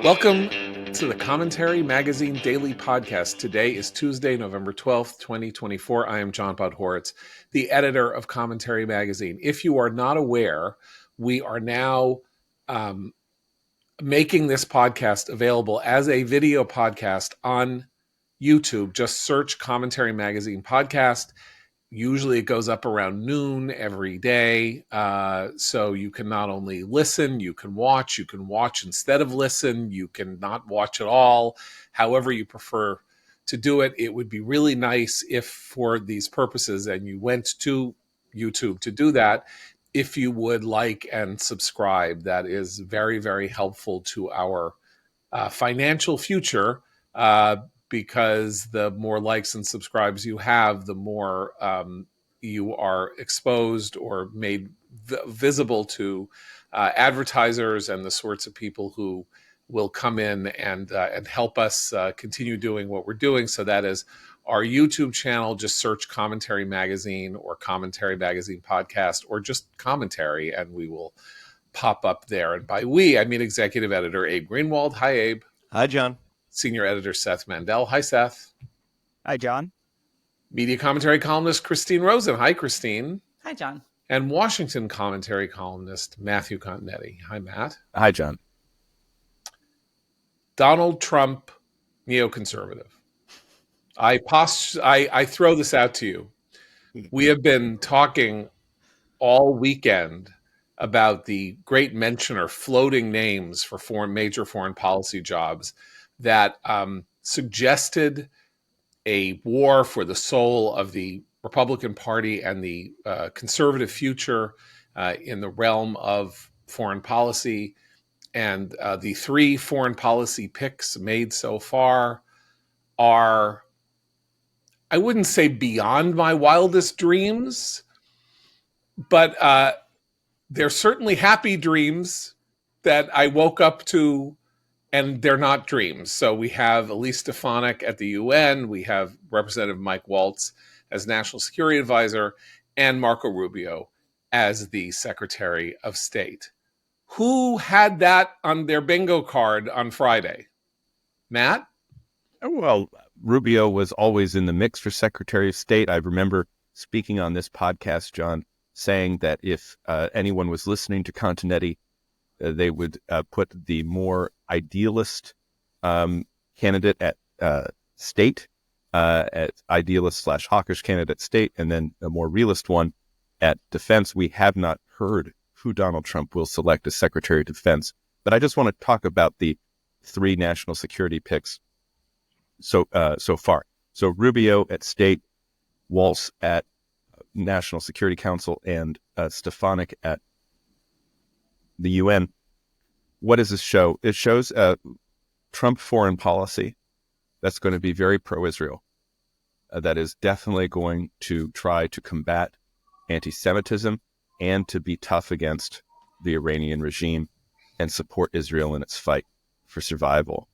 Welcome to the Commentary Magazine Daily Podcast. Today is Tuesday, November 12th, 2024. I am John Podhoretz, the editor of Commentary Magazine. If you are not aware, we are now making this podcast available as a video podcast on YouTube. Just search Commentary Magazine Podcast. Usually it goes up around noon every day. So you can not only listen, you can watch instead of listen, you can not watch at all. However you prefer to do it. It would be really nice if for these purposes, and you went to YouTube to do that, if you would like and subscribe. That is very, very helpful to our financial future, because the more likes and subscribes you have, the more you are exposed or made visible to advertisers and the sorts of people who will come in and help us continue doing what we're doing. So that is our YouTube channel. Just search Commentary Magazine or Commentary Magazine Podcast or just Commentary, and we will pop up there. And by we, I mean Executive Editor Abe Greenwald. Hi, Abe. Hi, John. Senior Editor Seth Mandel. Hi, Seth. Hi, John. Media commentary columnist Christine Rosen. Hi, Christine. Hi, John. And Washington commentary columnist Matthew Continetti. Hi, Matt. Hi, John. Donald Trump, neoconservative. I throw this out to you. We have been talking all weekend about the great mention or floating names for major foreign policy jobs that suggested a war for the soul of the Republican Party and the conservative future in the realm of foreign policy. And the three foreign policy picks made so far are, I wouldn't say beyond my wildest dreams, but they're certainly happy dreams that I woke up to, and they're not dreams. So we have Elise Stefanik at the UN, we have Representative Mike Waltz as National Security Advisor, and Marco Rubio as the Secretary of State. Who had that on their bingo card on Friday? Matt? Well, Rubio was always in the mix for Secretary of State. I remember speaking on this podcast, John, saying that if anyone was listening to Continetti, they would put the more idealist candidate at state, at idealist / hawkish candidate state, and then a more realist one at defense. We have not heard who Donald Trump will select as Secretary of Defense. But I just want to talk about the three national security picks so far. So Rubio at state, Waltz at National Security Council, and Stefanik at the UN. What does this show? It shows Trump foreign policy that's going to be very pro-Israel. That is definitely going to try to combat anti-Semitism and to be tough against the Iranian regime and support Israel in its fight for survival.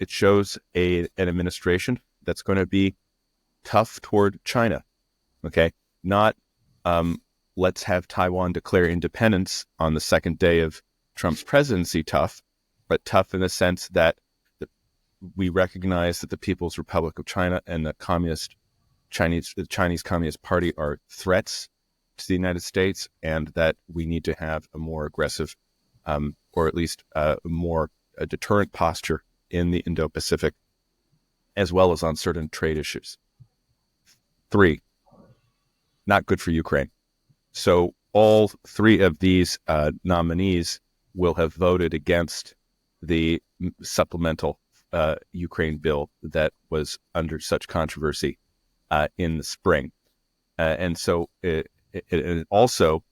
It shows an administration that's going to be tough toward China. Okay, not let's have Taiwan declare independence on the second day of Trump's presidency tough, but tough in the sense that we recognize that the People's Republic of China and the Chinese Communist Party are threats to the United States, and that we need to have a more aggressive, or at least a deterrent posture in the Indo-Pacific, as well as on certain trade issues. 3, not good for Ukraine. So all three of these nominees will have voted against the supplemental Ukraine bill that was under such controversy in the spring. And so it also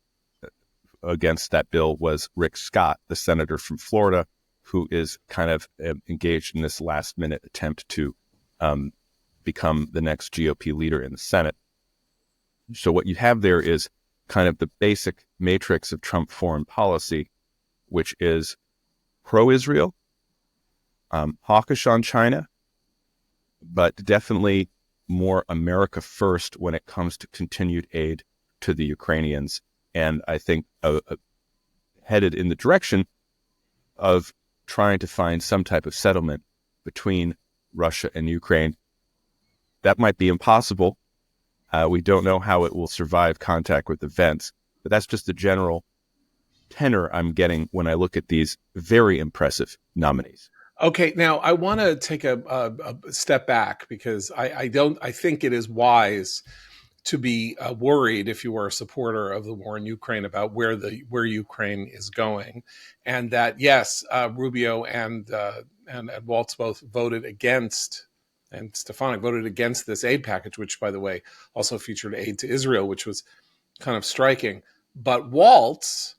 against that bill was Rick Scott, the senator from Florida, who is kind of engaged in this last-minute attempt to become the next GOP leader in the Senate. So what you have there is kind of the basic matrix of Trump foreign policy, which is pro-Israel, hawkish on China, but definitely more America first when it comes to continued aid to the Ukrainians. And I think headed in the direction of trying to find some type of settlement between Russia and Ukraine. That might be impossible. We don't know how it will survive contact with events, but that's just the general tenor I'm getting when I look at these very impressive nominees. Okay, now I want to take a step back because I think it is wise to be worried if you are a supporter of the war in Ukraine about where Ukraine is going, and that yes, Rubio and Waltz both voted against, and Stefanik voted against this aid package, which by the way also featured aid to Israel, which was kind of striking. But Waltz,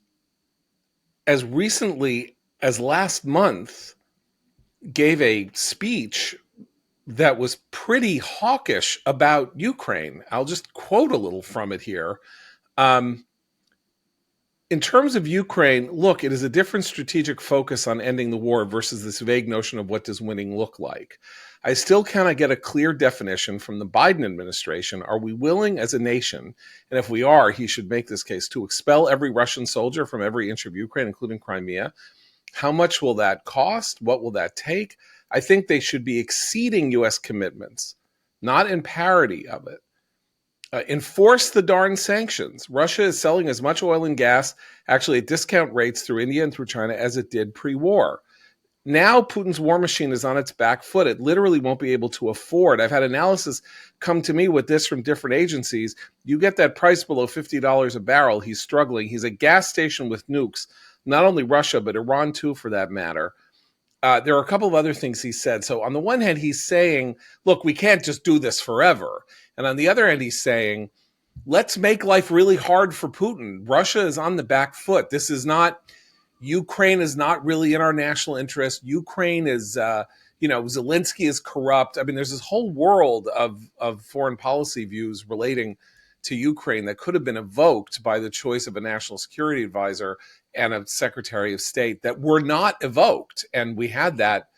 as recently as last month, gave a speech that was pretty hawkish about Ukraine. I'll just quote a little from it here. In terms of Ukraine, look, it is a different strategic focus on ending the war versus this vague notion of what does winning look like. I still cannot get a clear definition from the Biden administration. Are we willing as a nation, and if we are, he should make this case, to expel every Russian soldier from every inch of Ukraine, including Crimea? How much will that cost? What will that take? I think they should be exceeding U.S. commitments, not in parity of it. Enforce the darn sanctions. Russia is selling as much oil and gas, actually at discount rates through India and through China, as it did pre-war. Now Putin's war machine is on its back foot. It literally won't be able to afford. I've had analysis come to me with this from different agencies. You get that price below $50 a barrel, he's struggling. He's a gas station with nukes. Not only Russia, but Iran too, for that matter. There are a couple of other things he said. So on the one hand, he's saying, look, we can't just do this forever. And on the other hand, he's saying, let's make life really hard for Putin. Russia is on the back foot. This is not, Ukraine is not really in our national interest. Ukraine is, Zelensky is corrupt. I mean, there's this whole world of foreign policy views relating to Ukraine that could have been evoked by the choice of a national security advisor and a secretary of state that were not evoked. And we had that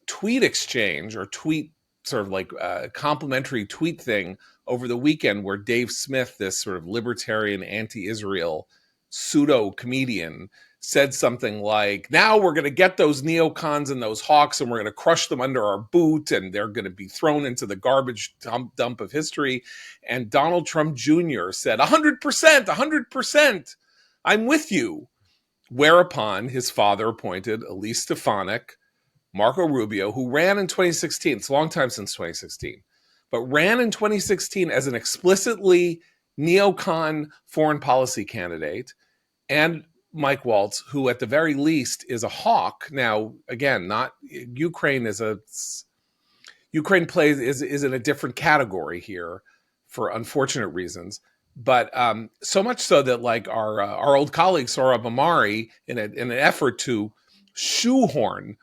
tweet exchange or tweet sort of like complimentary tweet thing over the weekend where Dave Smith, this sort of libertarian anti-Israel pseudo comedian, said something like, now we're going to get those neocons and those hawks and we're going to crush them under our boot and they're going to be thrown into the garbage dump of history. And Donald Trump Jr. said, 100%, 100%, I'm with you. Whereupon his father appointed Elise Stefanik, Marco Rubio, who ran in 2016. It's a long time since 2016, but ran in 2016 as an explicitly neocon foreign policy candidate, and Mike Waltz, who at the very least is a hawk. Now, again, not Ukraine is Ukraine plays is in a different category here for unfortunate reasons. But so much so that like our old colleague Sohrab Ahmari, in an effort to shoehorn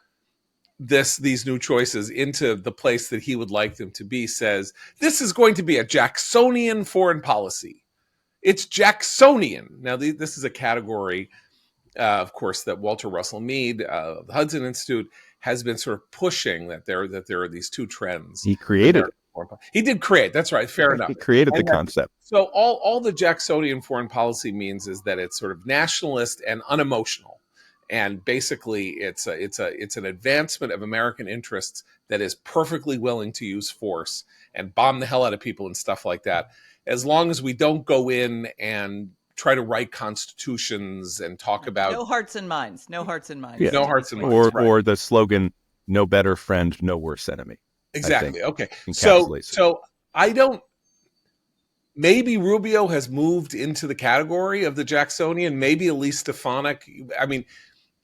these new choices into the place that he would like them to be, says this is going to be a Jacksonian foreign policy. It's Jacksonian. Now, this is a category, of course, that Walter Russell Mead of the Hudson Institute has been sort of pushing, that there are these two trends. He created it. He did create. That's right. Fair enough. He created the concept. So all the Jacksonian foreign policy means is that it's sort of nationalist and unemotional. And basically, it's an advancement of American interests that is perfectly willing to use force and bomb the hell out of people and stuff like that, as long as we don't go in and try to write constitutions and talk about no hearts and minds. No hearts and minds. Yeah. No hearts and minds. Or the slogan, "No better friend, no worse enemy." Exactly. Okay. So I don't. Maybe Rubio has moved into the category of the Jacksonian. Maybe Elise Stefanik. I mean,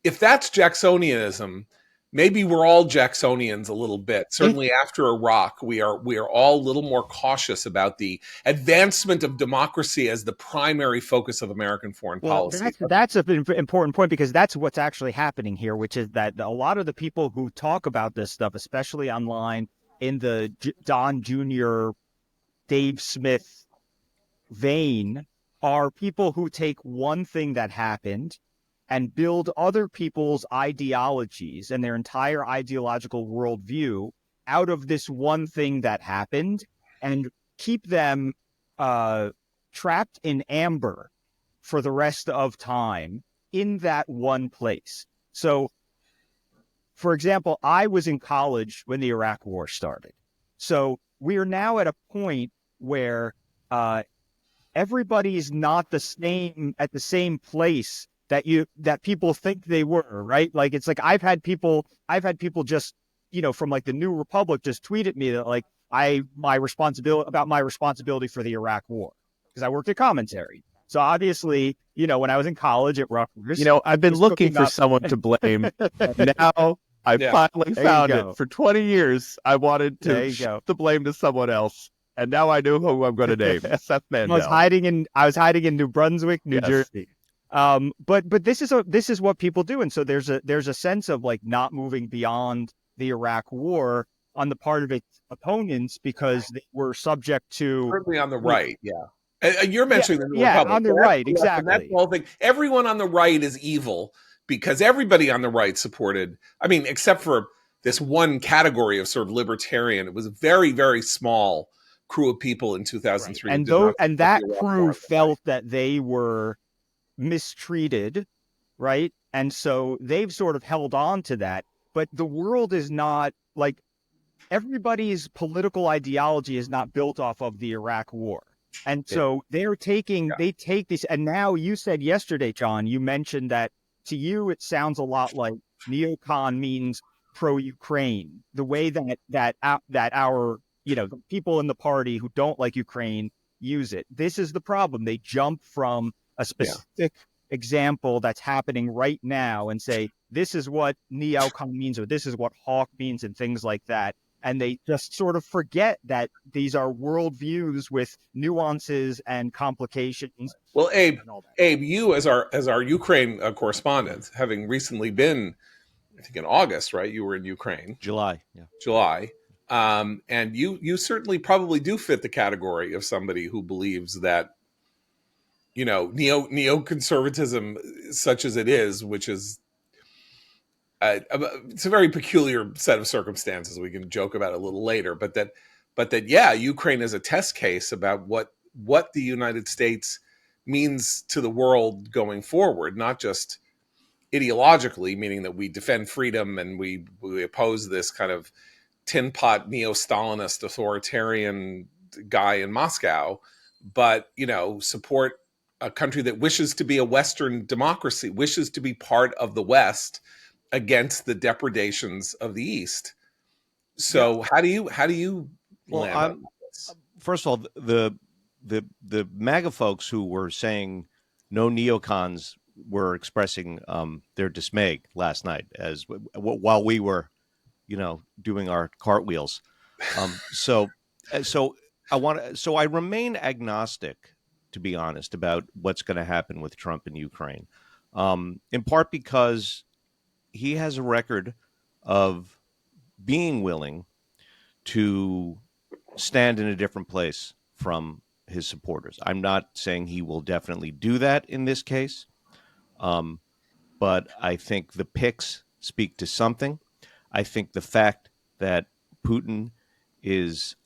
if that's Jacksonianism, maybe we're all Jacksonians a little bit. Certainly after Iraq, we are all a little more cautious about the advancement of democracy as the primary focus of American foreign policy. That's an important point, because that's what's actually happening here, which is that a lot of the people who talk about this stuff, especially online in the Don Jr., Dave Smith vein, are people who take one thing that happened and build other people's ideologies and their entire ideological worldview out of this one thing that happened, and keep them trapped in amber for the rest of time in that one place. So for example, I was in college when the Iraq War started. So we are now at a point where everybody is not the same at the same place that people think they were, right? Like it's like I've had people just, from like the New Republic just tweet at me that like my responsibility for the Iraq War because I worked at commentary. So obviously, when I was in college at Rutgers, I've been looking for someone to blame. And now I finally found it. For 20 years, I wanted to shift the blame to someone else. And now I know who I'm going to name. Seth Mandel. I was hiding in New Brunswick, New Jersey. But this is what people do. And so there's a sense of like not moving beyond the Iraq War on the part of its opponents because they were subject to certainly on the right. You're mentioning the New Republic. On the right, exactly. That's the whole thing. Everyone on the right is evil because everybody on the right supported, except for this one category of sort of libertarian, it was a very, very small crew of people in 2003. Right. And that crew felt that they were mistreated, right? And so they've sort of held on to that. But the world is not like everybody's political ideology is not built off of the Iraq War. And so they take this. And now you said yesterday, John, you mentioned that to you, it sounds a lot like neocon means pro-Ukraine, the way that our, the people in the party who don't like Ukraine use it. This is the problem. They jump from a specific example that's happening right now and say, this is what neocon means, or this is what hawk means and things like that. And they just sort of forget that these are worldviews with nuances and complications. Well, Abe, you as our Ukraine correspondent, having recently been, I think in August, right? You were in Ukraine. July. And you certainly probably do fit the category of somebody who believes that, neoconservatism, such as it is, which is it's a very peculiar set of circumstances. We can joke about it a little later, but that Ukraine is a test case about what the United States means to the world going forward, not just ideologically, meaning that we defend freedom and we oppose this kind of tin pot neo-Stalinist authoritarian guy in Moscow, but support a country that wishes to be a Western democracy, wishes to be part of the West against the depredations of the East. So how do you land on this? First of all, the MAGA folks who were saying no neocons were expressing their dismay last night while we were, doing our cartwheels. So I remain agnostic, to be honest, about what's going to happen with Trump in Ukraine, in part because he has a record of being willing to stand in a different place from his supporters. I'm not saying he will definitely do that in this case, but I think the pics speak to something. I think the fact that Putin is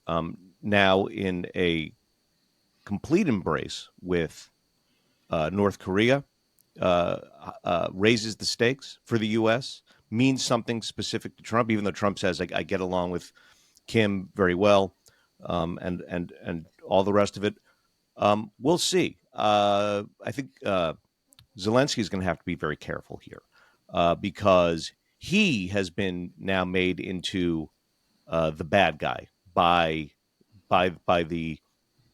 now in a complete embrace with North Korea raises the stakes for the U.S., means something specific to Trump, even though Trump says, I get along with Kim very well, and all the rest of it. We'll see. I think Zelensky is going to have to be very careful here because he has been now made into the bad guy by the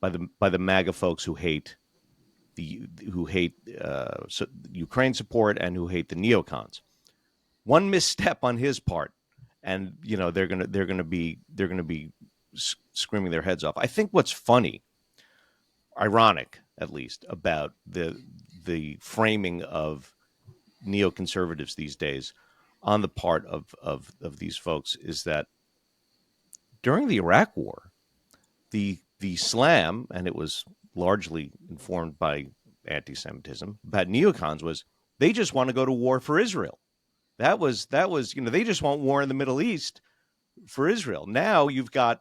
MAGA folks who hate Ukraine support and who hate the neocons. One misstep on his part, and they're gonna be screaming their heads off. I think what's funny, ironic at least, about the framing of neoconservatives these days on the part of these folks is that during the Iraq War, the slam, and it was largely informed by anti-Semitism, about neocons was they just want to go to war for Israel. That was they just want war in the Middle East for Israel. Now you've the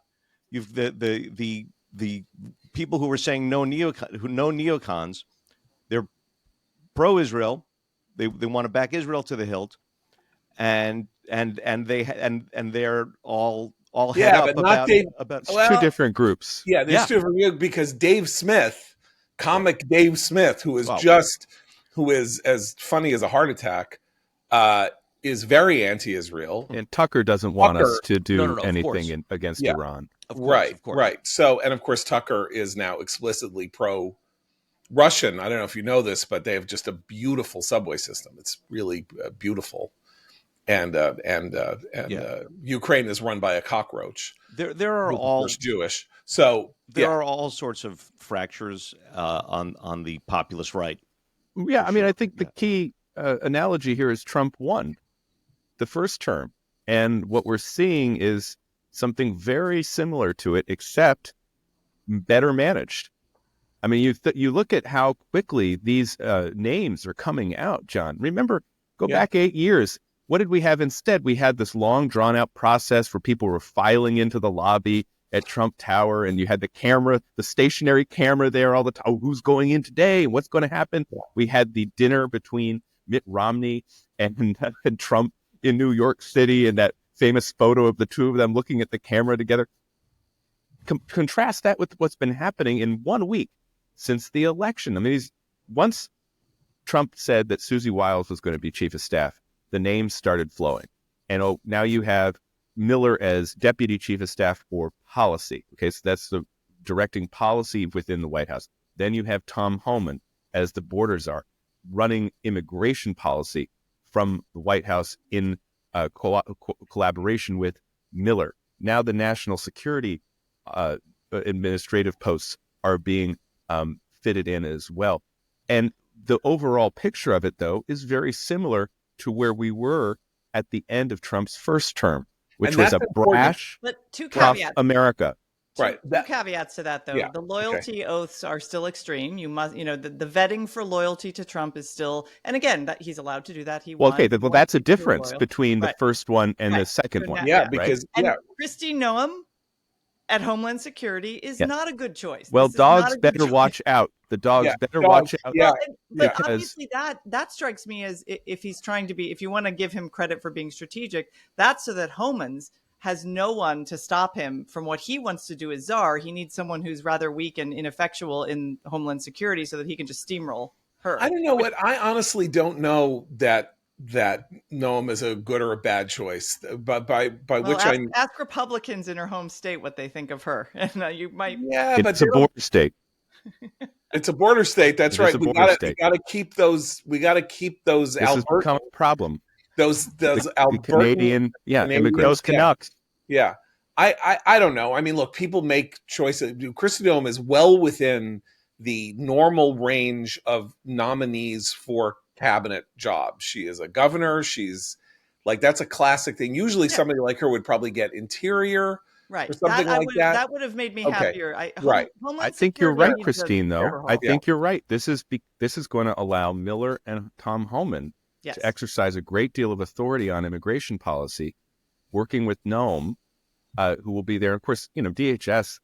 people who were saying no neocons, they're pro-Israel. They want to back Israel to the hilt, and they're all head Yeah, up but not Dave. about. It's two Well, different groups. yeah, there's Yeah. two different views because Dave Smith, comic Dave Smith, who is as funny as a heart attack, uh, is very anti-Israel. And Tucker doesn't want us Tucker- to do No, of anything course. against Yeah. Iran. Of course. Right. So, and of course, Tucker is now explicitly pro-Russian. I don't know if you know this, but they have just a beautiful subway system. It's really beautiful, and Ukraine is run by a cockroach. There are who's, of all course, Jewish. So there are all sorts of fractures on the populist right. Yeah, I mean, sure. I think the key analogy here is Trump won the first term. And what we're seeing is something very similar to it, except better managed. I mean, you look at how quickly these names are coming out, John. Remember, go back 8 years. What did we have instead? We had this long, drawn-out process where people were filing into the lobby at Trump Tower, and you had the camera, the stationary camera there all the time. Oh, who's going in today? What's going to happen? We had the dinner between Mitt Romney and Trump in New York City, and that famous photo of the two of them looking at the camera together. Contrast that with what's been happening in 1 week since the election. I mean, once Trump said that Susie Wiles was going to be chief of staff, the names started flowing. And now you have Miller as deputy chief of staff for policy. Okay, so that's the directing policy within the White House. Then you have Tom Homan as the border czar, running immigration policy from the White House in collaboration with Miller. Now the national security administrative posts are being fitted in as well. And the overall picture of it, though, is very similar to where we were at the end of Trump's first term, which was a brash, But two tough caveats. America. Two caveats to that, though. Yeah, The loyalty oaths are still extreme. You must, the vetting for loyalty to Trump is still, and again, that he's allowed to do that. Well, that's a difference between the first one and the second one. Yeah, because Kristi Noem at Homeland Security is not a good choice. Well, dogs better watch out. The dogs better watch out. Yeah, but obviously that strikes me as if he's trying to be, if you want to give him credit for being strategic, that's so that Homans has no one to stop him from what he wants to do as czar. He needs someone who's rather weak and ineffectual in Homeland Security so that he can just steamroll her. I don't know I honestly don't know that Noam is a good or a bad choice, but ask Republicans in her home state what they think of her, and you might. Yeah, but it's a border state. It's a border state. That's right. We got to keep those. We got to keep those. This has become a problem. Those Albertan, Canadian, immigrants, those Canucks. Yeah. I don't know. I mean, look, people make choices. Kristi Noem is well within the normal range of nominees for cabinet jobs. She is a governor. She's like, that's a classic thing. Usually somebody like her would probably get interior. Right. Or something that would have made me happier. I think you're right, Christine, though. I think you're right. This is going to allow Miller and Tom Homan to exercise a great deal of authority on immigration policy, working with Noam, who will be there. Of course, DHS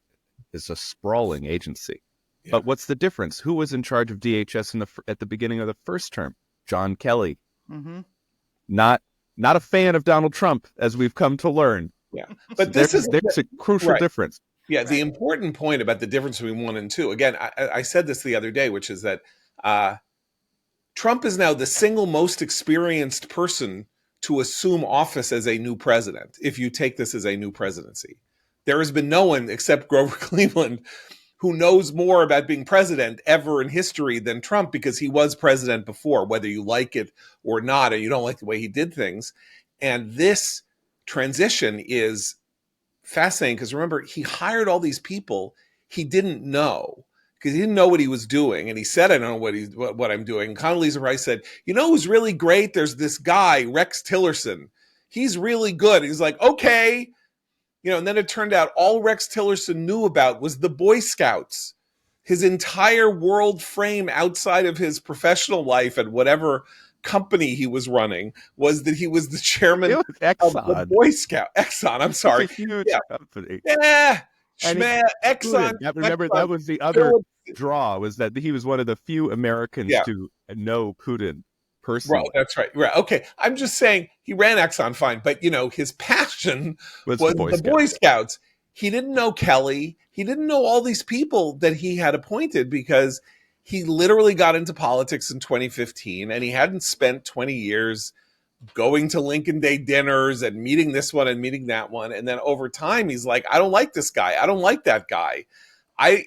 is a sprawling agency. Yeah. But what's the difference? Who was in charge of DHS at the beginning of the first term? John Kelly. Mm-hmm. Not a fan of Donald Trump, as we've come to learn. Yeah, but there's a crucial difference. Yeah, the important point about the difference between 1 and 2. Again, I said this the other day, which is that Trump is now the single most experienced person to assume office as a new president. If you take this as a new presidency, there has been no one except Grover Cleveland who knows more about being president ever in history than Trump, because he was president before, whether you like it or not, or you don't like the way he did things. And this transition is fascinating because remember, he hired all these people he didn't know because he didn't know what he was doing. And he said, I don't know what I'm doing. And Condoleezza Rice said, who's really great? There's this guy, Rex Tillerson. He's really good. He's like, okay. And then it turned out all Rex Tillerson knew about was the Boy Scouts. His entire world frame outside of his professional life and whatever company he was running was that he was the chairman of the Boy Scout. Exxon, I'm sorry. It's a huge company. Yeah. Exxon. Remember, that was the other draw, was that he was one of the few Americans to know Putin personally. That's right. Right. Okay. I'm just saying he ran Exxon fine, but his passion Was was the Boy the Scouts. Boy Scouts. He didn't know Kelly. He didn't know all these people that he had appointed because he literally got into politics in 2015 and he hadn't spent 20 years going to Lincoln Day dinners and meeting this one and meeting that one. And then over time, he's like, I don't like this guy. I don't like that guy.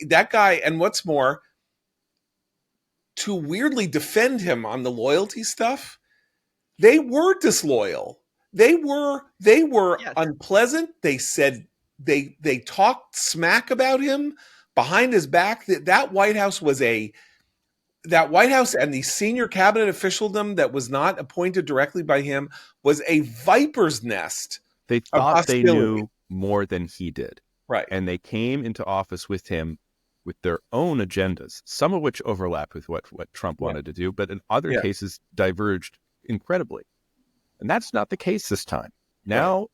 That guy. And what's more, to weirdly defend him on the loyalty stuff, they were disloyal. They were Yes. unpleasant. They said they talked smack about him behind his back. That White House and the senior cabinet officialdom that was not appointed directly by him was a viper's nest. They thought they knew more than he did. Right. And they came into office with him with their own agendas, some of which overlap with what Trump wanted to do, but in other cases diverged incredibly. And that's not the case this time. Now,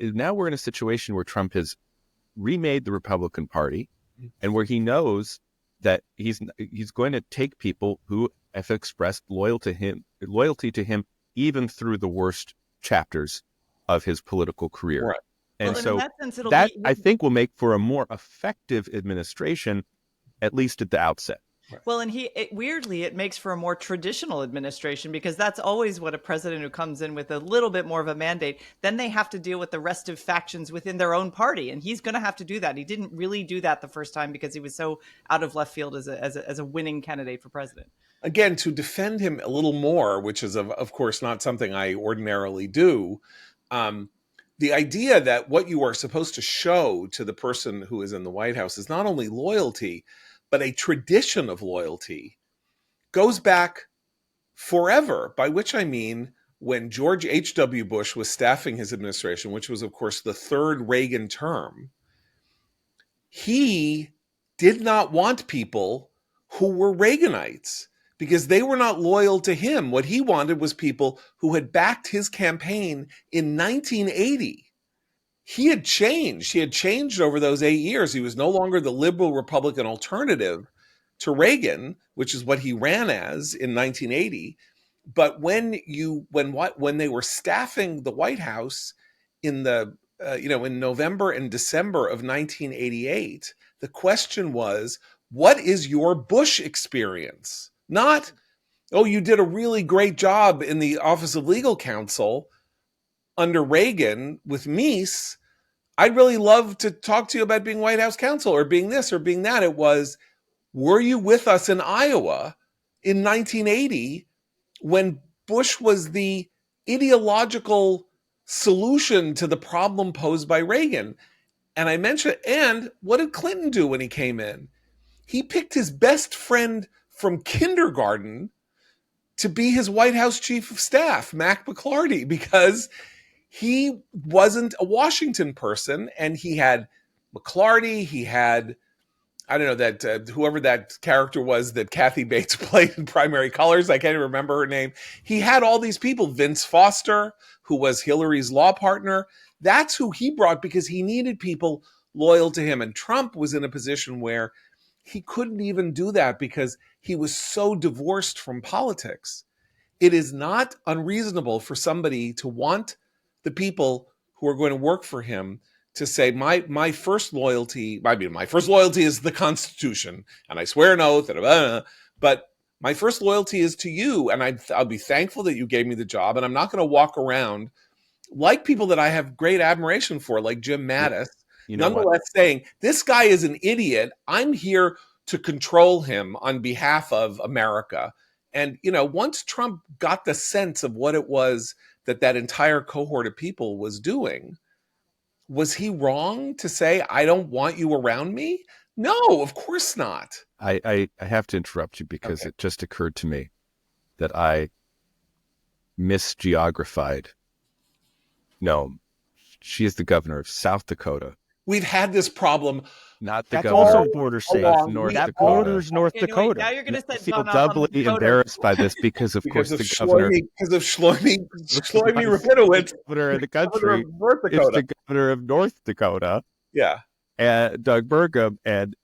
now we're in a situation where Trump has remade the Republican Party and where he knows that he's going to take people who have expressed loyalty to him even through the worst chapters of his political career. Right. And Well, so in that sense, it'll that, be- I think, will make for a more effective administration, at least at the outset. Well, and weirdly, it makes for a more traditional administration because that's always what a president who comes in with a little bit more of a mandate, then they have to deal with the restive factions within their own party. And he's going to have to do that. He didn't really do that the first time because he was so out of left field as a winning candidate for president. Again, to defend him a little more, which is, of course, not something I ordinarily do, the idea that what you are supposed to show to the person who is in the White House is not only loyalty, but a tradition of loyalty goes back forever, by which I mean when George H.W. Bush was staffing his administration, which was, of course, the third Reagan term, he did not want people who were Reaganites because they were not loyal to him. What he wanted was people who had backed his campaign in 1980. He had changed. He had changed over those 8 years. He was no longer the liberal Republican alternative to Reagan, which is what he ran as in 1980. But when they were staffing the White House in in November and December of 1988, the question was, what is your Bush experience? Not, oh, you did a really great job in the Office of Legal Counsel under Reagan with Meese. I'd really love to talk to you about being White House counsel or being this or being that. It was, were you with us in Iowa in 1980 when Bush was the ideological solution to the problem posed by Reagan? And I mentioned, and what did Clinton do when he came in? He picked his best friend from kindergarten to be his White House chief of staff, Mac McClarty, because he wasn't a Washington person, and he had McClarty, he had, I don't know, that whoever that character was that Kathy Bates played in Primary Colors, I can't even remember her name. He had all these people, Vince Foster, who was Hillary's law partner. That's who he brought because he needed people loyal to him. And Trump was in a position where he couldn't even do that because he was so divorced from politics. It is not unreasonable for somebody to want the people who are going to work for him to say, my first loyalty is the Constitution, and I swear an oath, but my first loyalty is to you, and I'll be thankful that you gave me the job, and I'm not going to walk around like people that I have great admiration for, like Jim Mattis, nonetheless saying, this guy is an idiot. I'm here to control him on behalf of America. And, once Trump got the sense of what it was that entire cohort of people was doing, was he wrong to say, I don't want you around me? No, of course not. I have to interrupt you because it just occurred to me that I misgeographied. No, she is the governor of South Dakota. We've had this problem. Not the That's governor also border state. of North That Dakota. borders North Dakota. Now you're going to I set feel John off on doubly Dakota. embarrassed by this because, of course, the governor Shlomi Rabinowitz, governor of the country governor of North is Dakota. the governor of North Dakota. Yeah. Doug Burgum, and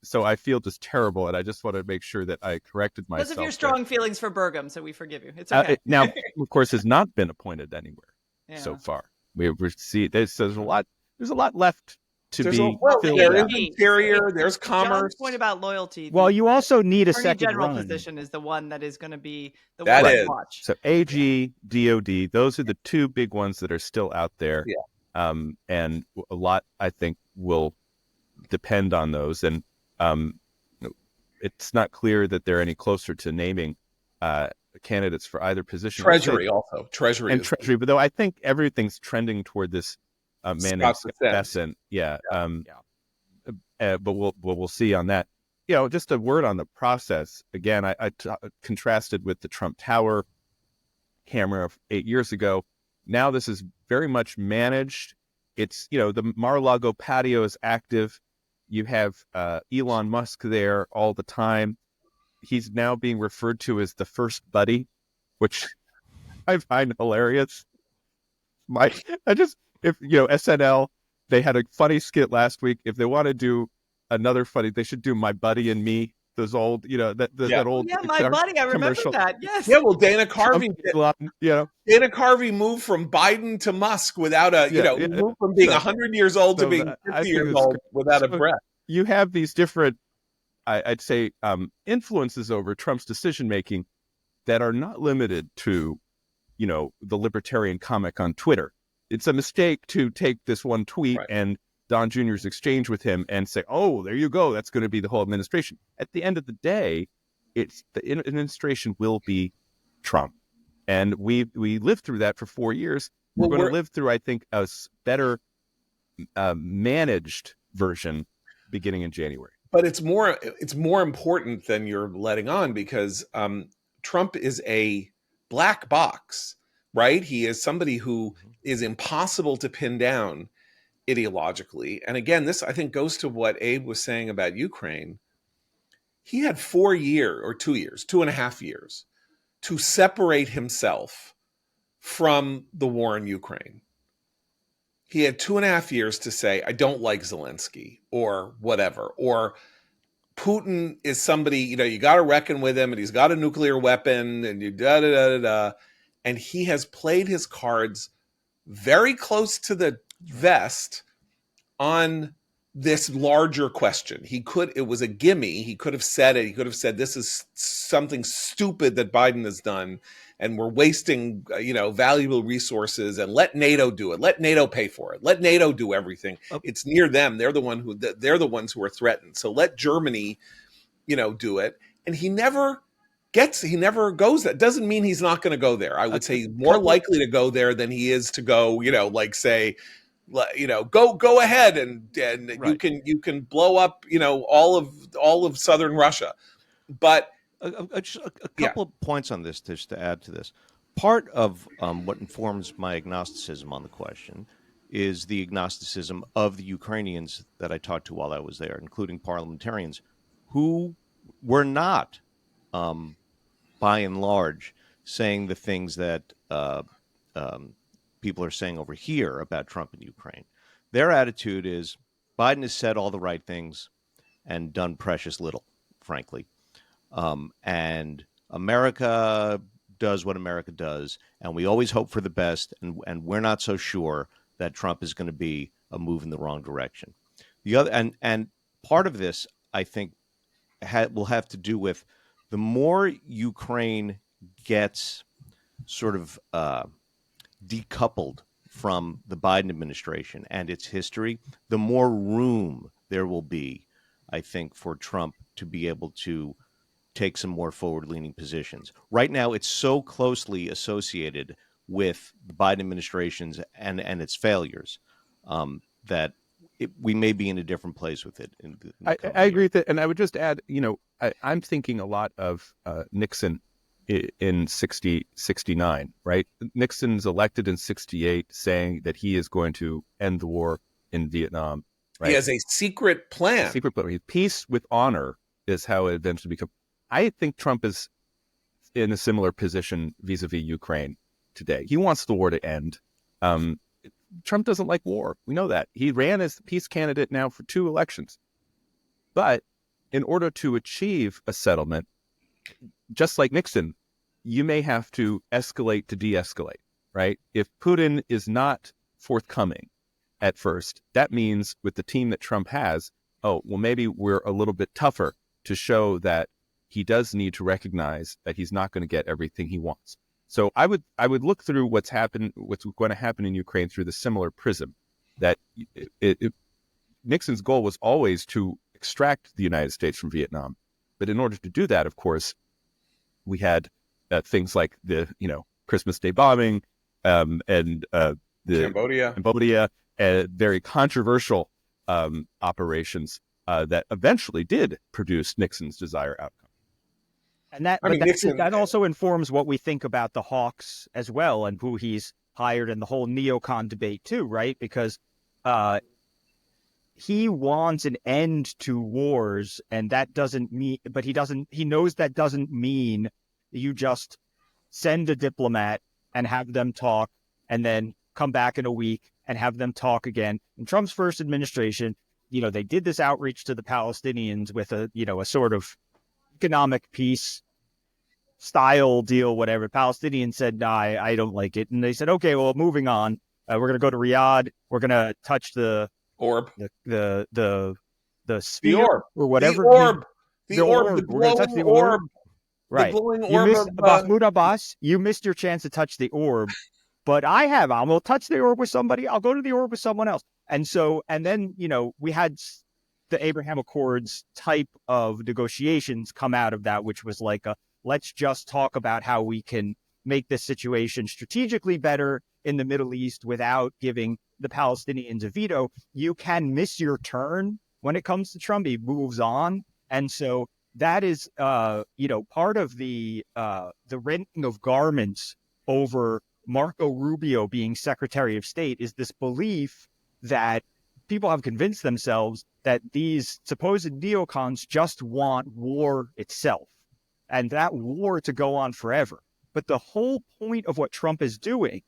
so I feel just terrible, and I just want to make sure that I corrected myself. Because of your strong feelings for Burgum, so we forgive you. It's okay. okay. Now, of course, has not been appointed anywhere so Yeah. far. We see there's a lot left to There's be filled there is out. interior, there's To John's commerce. point about loyalty. Well, you also need a Attorney second General run. position is the one that is going to be the That one is. to watch. So AG, DOD, those are the two big ones that are still out there. Yeah. And a lot, I think, will depend on those. And it's not clear that they're any closer to naming candidates for either position. Treasury also. Treasury. Treasury. But though I think everything's trending toward this man named Scott Bessent. Yeah. But we'll see on that. Just a word on the process. Again, I contrasted with the Trump Tower camera 8 years ago. Now this is very much managed. It's, the Mar-a-Lago patio is active. You have Elon Musk there all the time. He's now being referred to as the first buddy, which I find hilarious. If SNL, they had a funny skit last week. If they want to do another funny, they should do My Buddy and Me. Those old, that old. Yeah, My Buddy. I remember that. Yes. Yeah, well, Dana Carvey, Dana Carvey moved from Biden to Musk without moved from being 100 years old to being 50 years old without a breath. You have these different, I'd say, influences over Trump's decision making that are not limited to, the libertarian comic on Twitter. It's a mistake to take this one tweet and Don Jr.'s exchange with him and say, oh, there you go, that's going to be the whole administration. At the end of the day, it's the administration will be Trump. And we lived through that for 4 years. We're going to live through, I think, a better managed version beginning in January. But it's more important than you're letting on, because Trump is a black box, right? He is somebody who is impossible to pin down ideologically. And again, this I think goes to what Abe was saying about Ukraine. He had 4 years or 2 years, 2.5 years to separate himself from the war in Ukraine. He had 2.5 years to say, I don't like Zelensky or whatever, or Putin is somebody, you got to reckon with him and he's got a nuclear weapon and you and he has played his cards very close to the vest on this larger question. It was a gimme. He could have said it. He could have said, this is something stupid that Biden has done, and we're wasting, valuable resources, and let NATO do it. Let NATO pay for it. Let NATO do everything. It's near them. They're the ones who are threatened. So let Germany, do it. And he never goes there. Doesn't mean he's not going to go there. I would say he's more likely to go there than he is to go, go ahead and right. you can blow up, all of southern Russia. But a couple of points on this, just to add to this. Part of what informs my agnosticism on the question is the agnosticism of the Ukrainians that I talked to while I was there, including parliamentarians who were not, by and large, saying the things that people are saying over here about Trump and Ukraine. Their attitude is Biden has said all the right things and done precious little, frankly. And America does what America does, and we always hope for the best, and we're not so sure that Trump is going to be a move in the wrong direction. The other and part of this, I think, will have to do with the more Ukraine gets sort of decoupled from the Biden administration and its history, the more room there will be, I think, for Trump to be able to take some more forward-leaning positions. Right now, it's so closely associated with the Biden administration's and its failures that we may be in a different place with it. I agree with that, and I would just add, I'm thinking a lot of Nixon in 69, right? Nixon's elected in 68 saying that he is going to end the war in Vietnam. Right? He has a secret plan. Peace with honor is how it eventually becomes. I think Trump is in a similar position vis-a-vis Ukraine today. He wants the war to end. Trump doesn't like war. We know that. He ran as the peace candidate now for 2 elections. But in order to achieve a settlement, just like Nixon, you may have to escalate to de-escalate, right? If Putin is not forthcoming at first, that means with the team that Trump has, oh, well, maybe we're a little bit tougher to show that he does need to recognize that he's not going to get everything he wants. So I would look through what's going to happen in Ukraine through the similar prism. That Nixon's goal was always to extract the United States from Vietnam, but in order to do that, of course, we had things like the Christmas Day bombing and the Cambodia, very controversial operations that eventually did produce Nixon's desired outcome. And that also informs what we think about the hawks as well, and who he's hired, and the whole neocon debate too, right? Because he wants an end to wars, and that doesn't mean, but he knows that doesn't mean you just send a diplomat and have them talk and then come back in a week and have them talk again. In Trump's first administration, they did this outreach to the Palestinians with a sort of economic peace style deal, whatever. Palestinians said, "Nah, I don't like it." And they said, "Okay, well, moving on. We're going to go to Riyadh. We're going to touch the orb, the sphere, the orb, or whatever. The orb. We're going to touch the orb. Right. The glowing You orb missed of Mahmoud Abbas. You missed your chance to touch the orb, but I have. I will touch the orb with somebody. I'll go to the orb with someone else." And then we had the Abraham Accords type of negotiations come out of that, which was like let's just talk about how we can make this situation strategically better in the Middle East without giving the Palestinians a veto. You can miss your turn when it comes to Trump. He moves on. And so that is, part of the renting of garments over Marco Rubio being Secretary of State is this belief that people have convinced themselves that these supposed neocons just want war itself, and that war to go on forever. But the whole point of what Trump is doing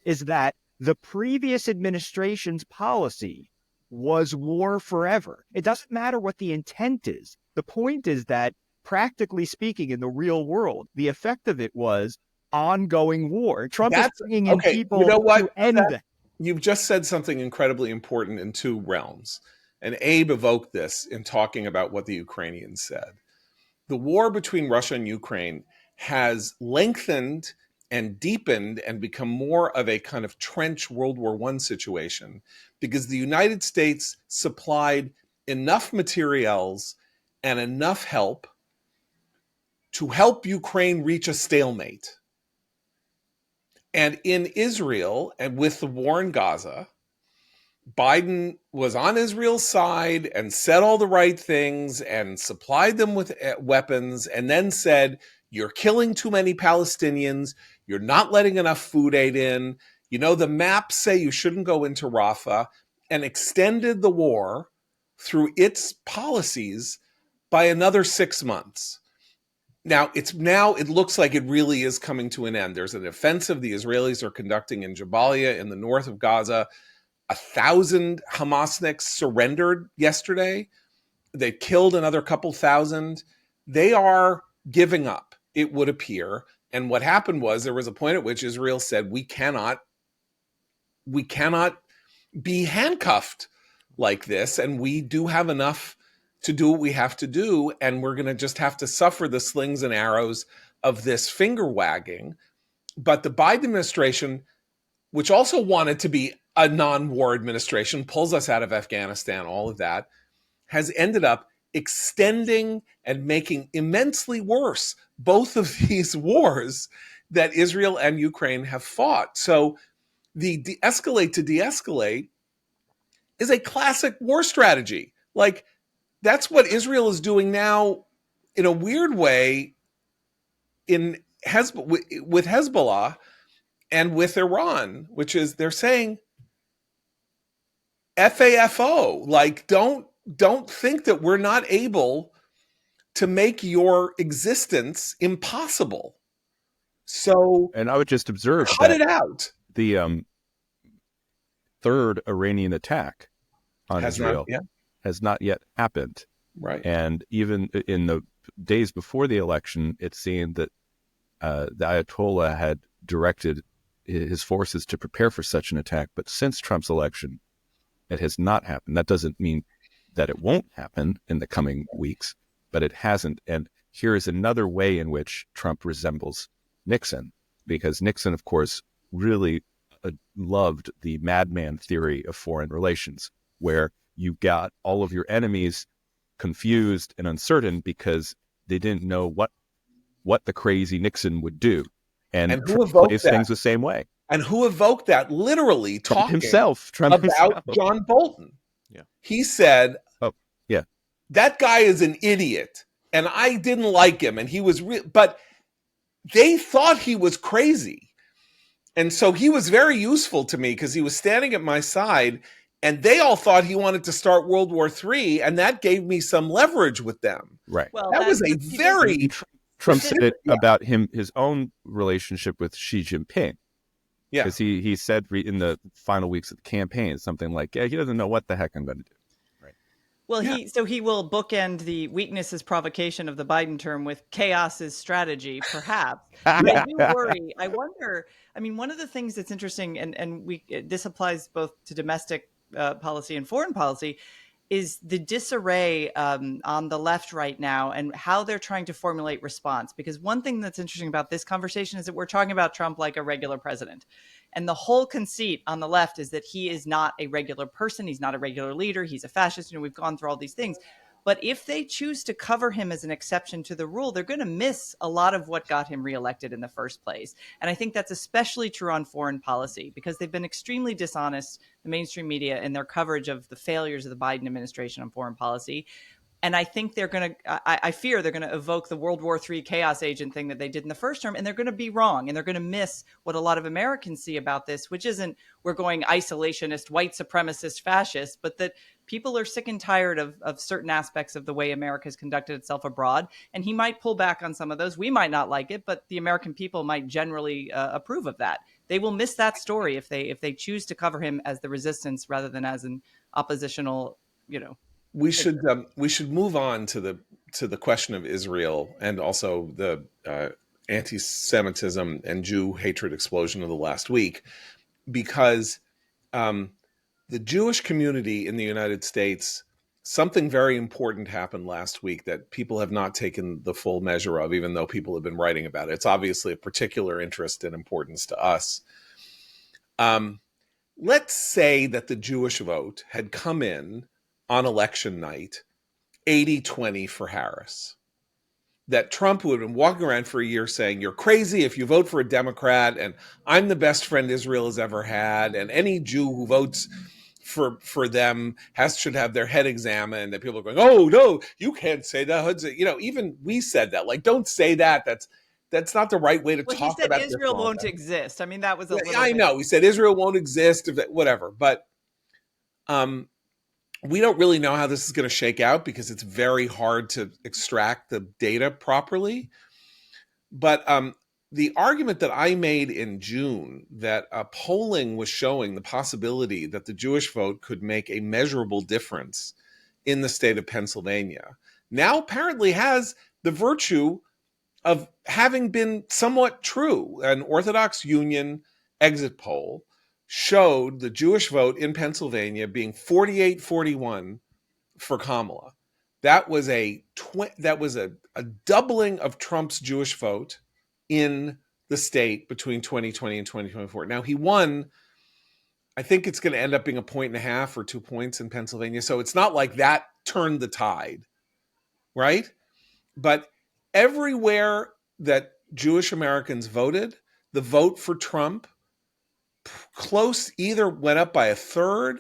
is that the previous administration's policy was war forever. It doesn't matter what the intent is. The point is that, practically speaking, in the real world, the effect of it was ongoing war. Trump is bringing in people to end that. You've just said something incredibly important in 2 realms. And Abe evoked this in talking about what the Ukrainians said. The war between Russia and Ukraine has lengthened and deepened and become more of a kind of trench World War I situation because the United States supplied enough materials and enough help to help Ukraine reach a stalemate. And in Israel, and with the war in Gaza, Biden was on Israel's side and said all the right things and supplied them with weapons, and then said, "You're killing too many Palestinians. You're not letting enough food aid in. The maps say you shouldn't go into Rafah," and extended the war through its policies by another 6 months. Now, it looks like it really is coming to an end. There's an offensive the Israelis are conducting in Jabalia in the north of Gaza. 1,000 Hamasniks surrendered yesterday. They killed another couple thousand. They are giving up, it would appear. And what happened was there was a point at which Israel said, we cannot be handcuffed like this, and we do have enough to do what we have to do, and we're going to just have to suffer the slings and arrows of this finger wagging. But the Biden administration, which also wanted to be a non-war administration, pulls us out of Afghanistan, all of that, has ended up extending and making immensely worse both of these wars that Israel and Ukraine have fought. So the escalate to de-escalate is a classic war strategy. Like, that's what Israel is doing now in a weird way with Hezbollah and with Iran, which is they're saying FAFO, like don't think that we're not able to make your existence impossible. So, and I would just observe cut it out. third Iranian attack on Israel has not yet happened. Right. And even in the days before the election, it seemed that the Ayatollah had directed his forces to prepare for such an attack. But since Trump's election, it has not happened. That doesn't mean that it won't happen in the coming weeks, but it hasn't. And here is another way in which Trump resembles Nixon, because Nixon, of course, really loved the madman theory of foreign relations, where you got all of your enemies confused and uncertain because they didn't know what the crazy Nixon would do. And who Trump evoked plays that? things the same way. And who evoked that? Literally Trump talking himself about John Bolton. Yeah. He said, "Oh, yeah, that guy is an idiot, and I didn't like him, and he was but they thought he was crazy. And so he was very useful to me because he was standing at my side, and they all thought he wanted to start World War III, and that gave me some leverage with them." right." Well, that was a very Trump said it about his own relationship with Xi Jinping. Yeah. Because he said in the final weeks of the campaign something like, he doesn't know what the heck I'm going to do. Right. Well, he will bookend the weakness is provocation of the Biden term with chaos is strategy, perhaps. But I do worry. I wonder. I mean, one of the things that's interesting, and this applies both to domestic policy and foreign policy, is the disarray on the left right now and how they're trying to formulate response. Because one thing that's interesting about this conversation is that we're talking about Trump like a regular president. And the whole conceit on the left is that he is not a regular person. He's not a regular leader. He's a fascist. We've gone through all these things. But if they choose to cover him as an exception to the rule, they're going to miss a lot of what got him reelected in the first place. And I think that's especially true on foreign policy because they've been extremely dishonest, the mainstream media, in their coverage of the failures of the Biden administration on foreign policy. And I think I fear they're going to evoke the World War III chaos agent thing that they did in the first term, and they're going to be wrong. And they're going to miss what a lot of Americans see about this, which isn't we're going isolationist, white supremacist, fascist, but that people are sick and tired of certain aspects of the way America has conducted itself abroad. And he might pull back on some of those. We might not like it, but the American people might generally approve of that. They will miss that story if they choose to cover him as the resistance rather than as an oppositional, We should move on to the question of Israel and also the anti-Semitism and Jew hatred explosion of the last week, because the Jewish community in the United States, something very important happened last week that people have not taken the full measure of, even though people have been writing about it. It's obviously of particular interest and importance to us. Let's say that the Jewish vote had come in on election night 80-20 for Harris. That Trump, who had been walking around for a year saying, you're crazy if you vote for a Democrat, and I'm the best friend Israel has ever had, and any Jew who votes for them should have their head examined, and people are going, oh, no, you can't say that. Even we said that. Like, don't say that. That's not the right way to talk about this. Israel won't exist. I mean, that was a little I know. We said Israel won't exist, whatever. But we don't really know how this is going to shake out because it's very hard to extract the data properly. But the argument that I made in June that polling was showing the possibility that the Jewish vote could make a measurable difference in the state of Pennsylvania now apparently has the virtue of having been somewhat true. An Orthodox Union exit poll showed the Jewish vote in Pennsylvania being 48-41 for Kamala. That was a doubling of Trump's Jewish vote in the state between 2020 and 2024. Now he won. I think it's going to end up being 1.5 or 2 points in Pennsylvania. So it's not like that turned the tide, right? But everywhere that Jewish Americans voted, the vote for Trump close either went up by a third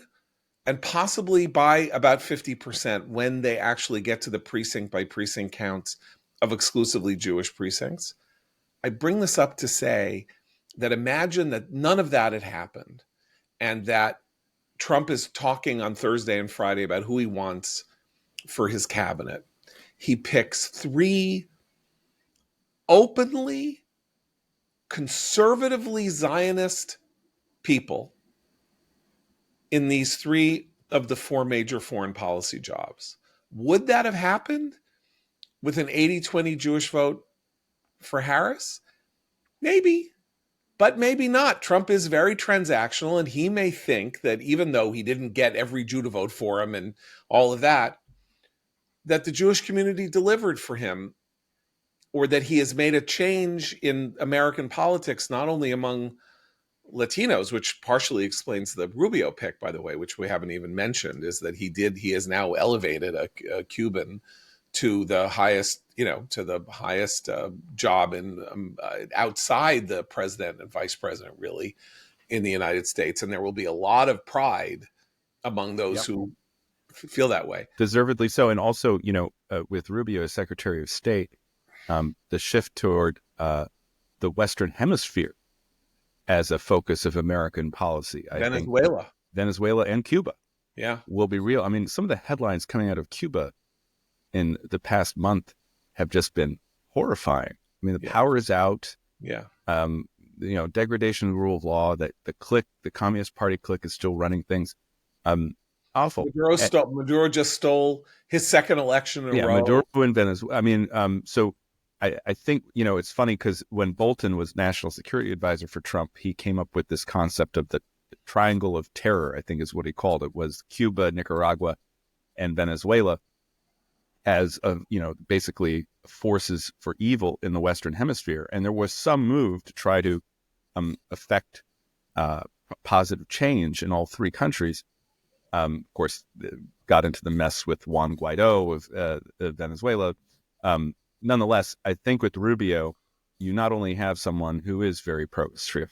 and possibly by about 50% when they actually get to the precinct by precinct counts of exclusively Jewish precincts. I bring this up to say that imagine that none of that had happened and that Trump is talking on Thursday and Friday about who he wants for his cabinet. He picks 3 openly conservatively Zionist people in these 3 of the 4 major foreign policy jobs. Would that have happened with an 80-20 Jewish vote for Harris? Maybe, but maybe not. Trump is very transactional, and he may think that even though he didn't get every Jew to vote for him and all of that, that the Jewish community delivered for him, or that he has made a change in American politics, not only among Latinos, which partially explains the Rubio pick, by the way, which we haven't even mentioned, is that he has now elevated a Cuban to the highest, job in outside the president and vice president, really, in the United States. And there will be a lot of pride among those who feel that way. Deservedly so. And also, with Rubio as Secretary of State, the shift toward the Western Hemisphere as a focus of American policy. Venezuela and Cuba will be real. I mean, some of the headlines coming out of Cuba in the past month have just been horrifying. I mean, the power is out. Degradation of the rule of law, that the Communist Party clique is still running things. Awful. Maduro just stole his second election in a row. Maduro in Venezuela. I mean, so I think, it's funny because when Bolton was national security advisor for Trump, he came up with this concept of the triangle of terror, I think is what he called it, was Cuba, Nicaragua, and Venezuela as, basically forces for evil in the Western Hemisphere. And there was some move to try to affect positive change in all 3 countries. Of course, got into the mess with Juan Guaido of Venezuela. Nonetheless, I think with Rubio, you not only have someone who is very pro-Israel,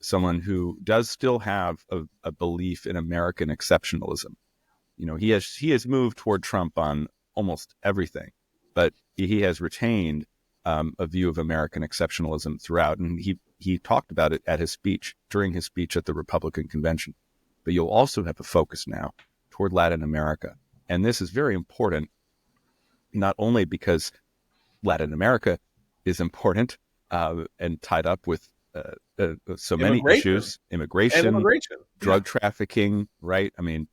someone who does still have a belief in American exceptionalism. He has moved toward Trump on almost everything, but he has retained a view of American exceptionalism throughout, and he talked about it during his speech at the Republican convention. But you'll also have a focus now toward Latin America, and this is very important. Not only because Latin America is important and tied up with so many issues, immigration, drug trafficking, right? I mean,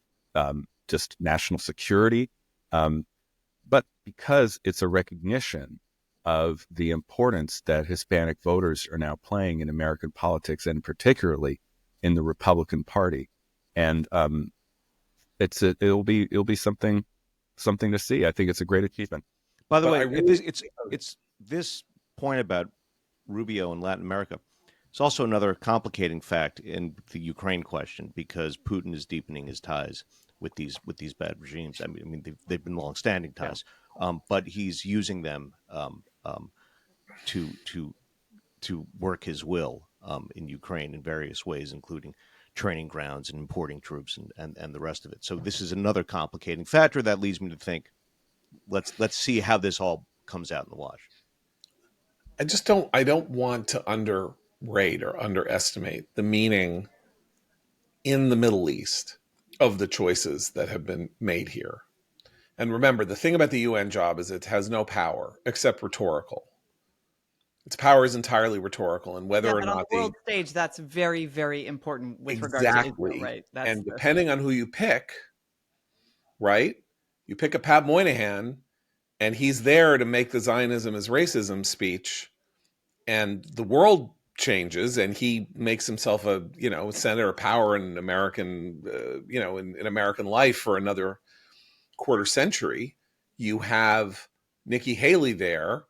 just national security, but because it's a recognition of the importance that Hispanic voters are now playing in American politics, and particularly in the Republican Party. And it'll be something to see. I think it's a great achievement. By the way, it's this point about Rubio and Latin America. It's also another complicating fact in the Ukraine question, because Putin is deepening his ties with these bad regimes. I mean they've been long-standing ties, but he's using them to work his will in Ukraine in various ways, including training grounds and importing troops and the rest of it. So this is another complicating factor that leads me to think, let's see how this all comes out in the wash. I don't want to underrate or underestimate the meaning in the Middle East of the choices that have been made here. And remember, the thing about the UN job is it has no power except rhetorical. Its power is entirely rhetorical, and whether or not on the world stage, that's very, very important with regard to Israel, right? And depending on who you pick, right? You pick a Pat Moynihan, and he's there to make the Zionism is racism speech, and the world changes, and he makes himself a center of power in American in American life for another quarter century. You have Nikki Haley there,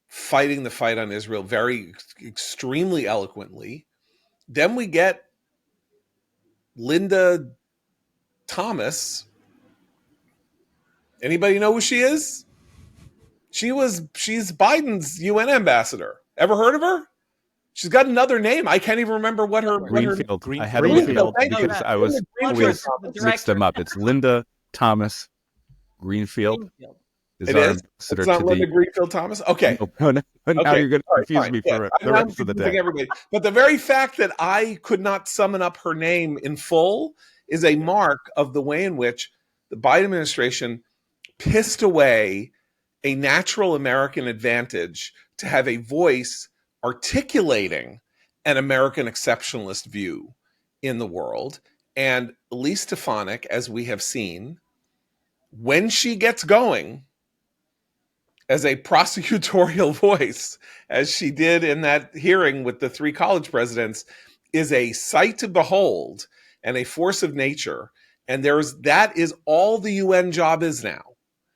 fighting the fight on Israel very extremely eloquently. Then we get Linda Thomas. Anybody know who she is? She's Biden's UN ambassador. Ever heard of her? She's got another name. I can't even remember what her Greenfield. I had Greenfield because I was always mixed them up. It's Linda Thomas Greenfield. It is. It's not Linda Greenfield Thomas. Okay. No. Now you're going to confuse me for the rest of the day. Everybody. But the very fact that I could not summon up her name in full is a mark of the way in which the Biden administration pissed away a natural American advantage to have a voice articulating an American exceptionalist view in the world. And Elise Stefanik, as we have seen, when she gets going as a prosecutorial voice, as she did in that hearing with the 3 college presidents, is a sight to behold and a force of nature. And that is all the UN job is now.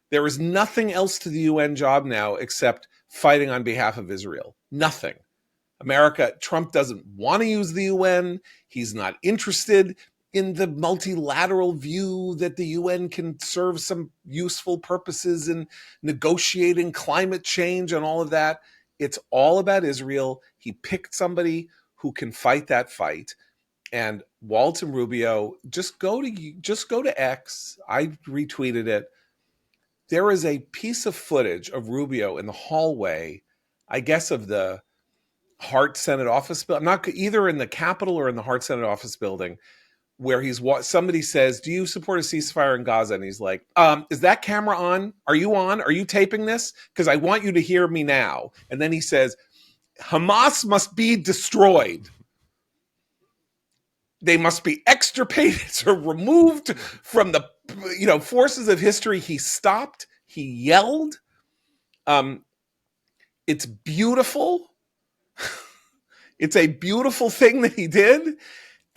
There is nothing else to the UN job now except fighting on behalf of Israel. Nothing. Trump doesn't want to use the UN. He's not interested in the multilateral view that the UN can serve some useful purposes in negotiating climate change and all of that. It's all about Israel. He picked somebody who can fight that fight. And Walter Rubio, just go to X. I retweeted it. There is a piece of footage of Rubio in the hallway, I guess, of the Hart Senate office building. I'm not either in the Capitol or in the Hart Senate office building, where somebody says, "Do you support a ceasefire in Gaza?" And he's like, "Is that camera on? Are you on? Are you taping this? Because I want you to hear me now." And then he says, "Hamas must be destroyed. They must be extirpated or removed from the forces of history." He stopped. He yelled. It's beautiful. It's a beautiful thing that he did.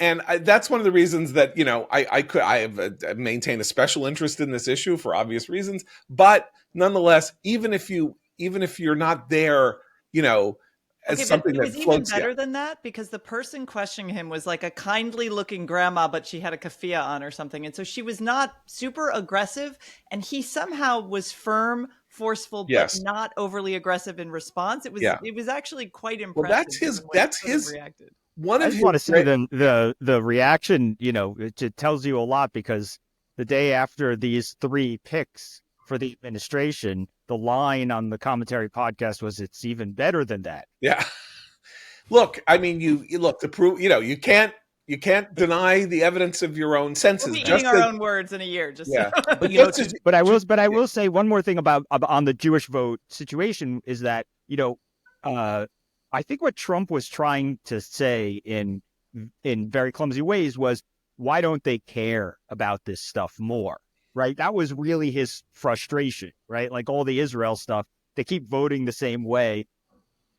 And that's one of the reasons that, I have maintained a special interest in this issue for obvious reasons. But nonetheless, even if you're not there, as something that floats. It was even better than that, because the person questioning him was like a kindly looking grandma, but she had a keffiyeh on or something. And so she was not super aggressive. And he somehow was firm, forceful, but not overly aggressive in response. It was actually quite impressive. Well, that's his reacted. I just want to see the reaction. It tells you a lot, because the day after these 3 picks for the administration, the line on the commentary podcast was, "It's even better than that." Yeah. Look, I mean, you look to prove. You can't deny the evidence of your own senses. We'll be eating our own words in a year. But I will say one more thing about on the Jewish vote situation is that I think what Trump was trying to say in very clumsy ways was, why don't they care about this stuff more? Right? That was really his frustration, right? Like all the Israel stuff, they keep voting the same way,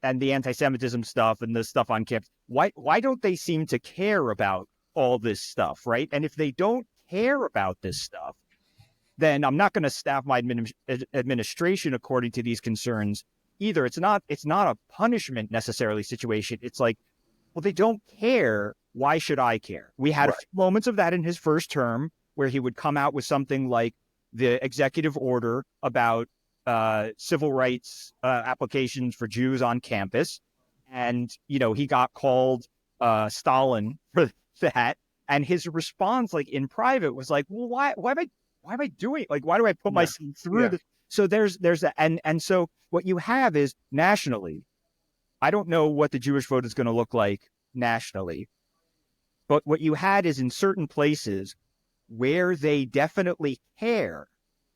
and the anti-Semitism stuff and the stuff on campus. Why don't they seem to care about all this stuff, right? And if they don't care about this stuff, then I'm not going to staff my administration according to these concerns either. It's not a punishment necessarily situation. It's like, well, they don't care. Why should I care? We had a few moments of that in his first term, where he would come out with something like the executive order about civil rights applications for Jews on campus. And, he got called Stalin for that. And his response, like in private, was like, well, why am I doing, like, why do I put myself through this? So there's and so what you have is nationally, I don't know what the Jewish vote is going to look like nationally, but what you had is in certain places where they definitely care,